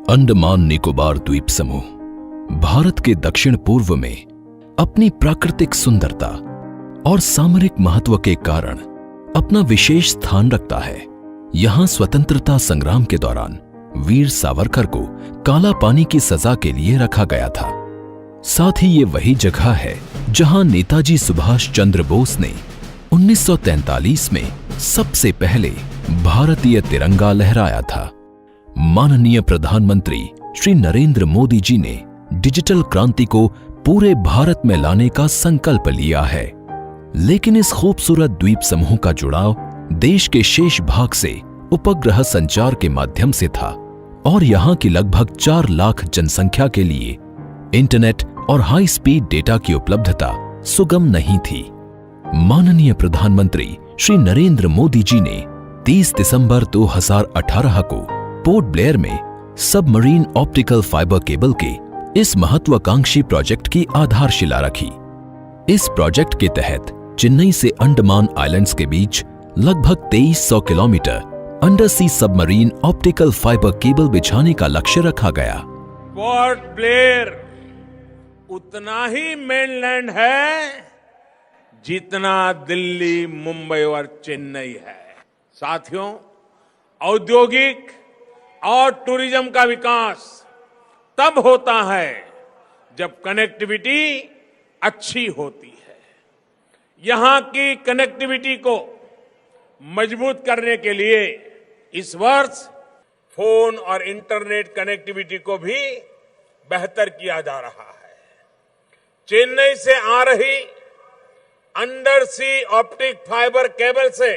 अंडमान निकोबार द्वीप समूह भारत के दक्षिण पूर्व में अपनी प्राकृतिक सुंदरता और सामरिक महत्व के कारण अपना विशेष स्थान रखता है। यहां स्वतंत्रता संग्राम के दौरान वीर सावरकर को काला पानी की सजा के लिए रखा गया था। साथ ही ये वही जगह है जहां नेताजी सुभाष चंद्र बोस ने 1943 में सबसे पहले भारतीय तिरंगा लहराया था। माननीय प्रधानमंत्री श्री नरेंद्र मोदी जी ने डिजिटल क्रांति को पूरे भारत में लाने का संकल्प लिया है, लेकिन इस खूबसूरत द्वीप समूह का जुड़ाव देश के शेष भाग से उपग्रह संचार के माध्यम से था और यहां की लगभग 4 लाख जनसंख्या के लिए इंटरनेट और हाई स्पीड डेटा की उपलब्धता सुगम नहीं थी। माननीय प्रधानमंत्री श्री नरेंद्र मोदी जी ने 30 दिसंबर 2018 को पोर्ट ब्लेयर में सबमरीन ऑप्टिकल फाइबर केबल के इस महत्वाकांक्षी प्रोजेक्ट की आधारशिला रखी। इस प्रोजेक्ट के तहत चेन्नई से अंडमान आइलैंड्स के बीच लगभग 2300 किलोमीटर अंडर सी सबमरीन ऑप्टिकल फाइबर केबल बिछाने का लक्ष्य रखा गया। पोर्ट ब्लेयर उतना ही मेनलैंड है जितना दिल्ली, मुंबई और चेन्नई है। साथियों, औद्योगिक और टूरिज्म का विकास तब होता है जब कनेक्टिविटी अच्छी होती है। यहां की कनेक्टिविटी को मजबूत करने के लिए इस वर्ष फोन और इंटरनेट कनेक्टिविटी को भी बेहतर किया जा रहा है। चेन्नई से आ रही अंडर सी ऑप्टिक फाइबर केबल से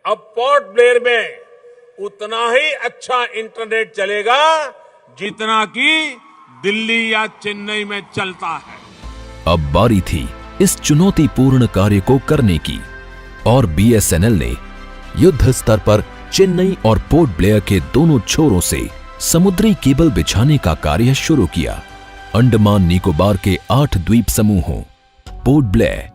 अब पोर्ट ब्लेयर में उतना ही अच्छा इंटरनेट चलेगा जितना कि दिल्ली या चेन्नई में चलता है। अब बारी थी इस चुनौतीपूर्ण कार्य को करने की और बीएसएनएल ने युद्ध स्तर पर चेन्नई और पोर्ट ब्लेयर के दोनों छोरों से समुद्री केबल बिछाने का कार्य शुरू किया। अंडमान निकोबार के 8 द्वीप समूहों पोर्ट ब्लेयर,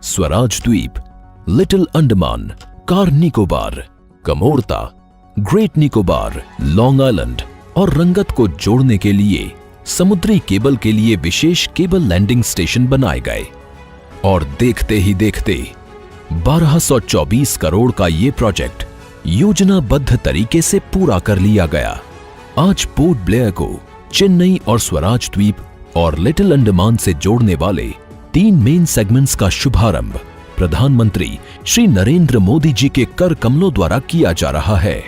स्वराज द्वीप, little Andaman, car Nicobar, Kamorta, great Nicobar, long island और रंगत को जोड़ने के लिए समुद्री केबल के लिए विशेष केबल लैंडिंग स्टेशन बनाए गए और देखते ही देखते 1224 करोड़ का ये प्रोजेक्ट योजनाबद्ध तरीके से पूरा कर लिया गया। आज पोर्ट ब्लेयर को चेन्नई और स्वराज द्वीप और लिटिल अंडमान से जोड़ने वाले 3 मेन सेगमेंट्स का शुभारंभ प्रधानमंत्री श्री नरेंद्र मोदी जी के कर कमलों द्वारा किया जा रहा है।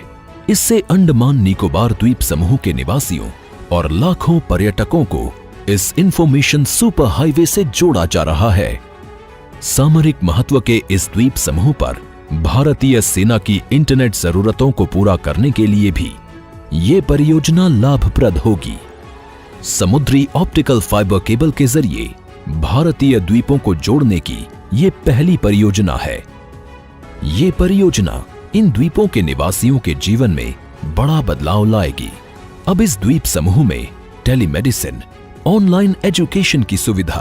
इससे अंडमान निकोबार द्वीप समूह के निवासियों और लाखों पर्यटकों को इस इंफॉर्मेशन सुपर हाईवे से जोड़ा जा रहा है। सामरिक महत्व के इस द्वीप समूह पर भारतीय सेना की इंटरनेट जरूरतों को पूरा करने के लिए भी ये परियोजना लाभप्रद होगी। समुद्री ऑप्टिकल फाइबर केबल के जरिए भारतीय द्वीपों को जोड़ने की ये पहली परियोजना है। ये परियोजना इन द्वीपों के निवासियों के जीवन में बड़ा बदलाव लाएगी। अब इस द्वीप समूह में टेलीमेडिसिन, ऑनलाइन एजुकेशन की सुविधा,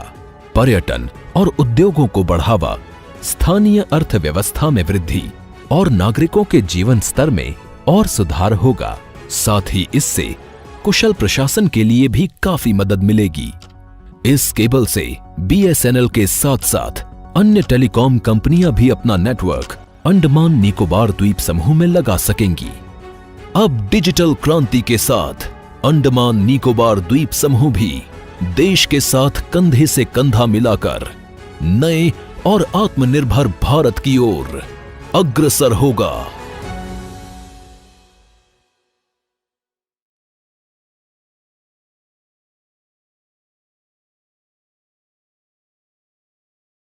पर्यटन और उद्योगों को बढ़ावा, स्थानीय अर्थव्यवस्था में वृद्धि और नागरिकों के जीवन स्तर में और सुधार होगा। साथ ही इससे कुशल प्रशासन के लिए भी काफी मदद मिलेगी। इस केबल से बीएसएनएल के साथ साथ अन्य टेलीकॉम कंपनियां भी अपना नेटवर्क अंडमान निकोबार द्वीप समूह में लगा सकेंगी। अब डिजिटल क्रांति के साथ अंडमान निकोबार द्वीप समूह भी देश के साथ कंधे से कंधा मिलाकर नए और आत्मनिर्भर भारत की ओर अग्रसर होगा।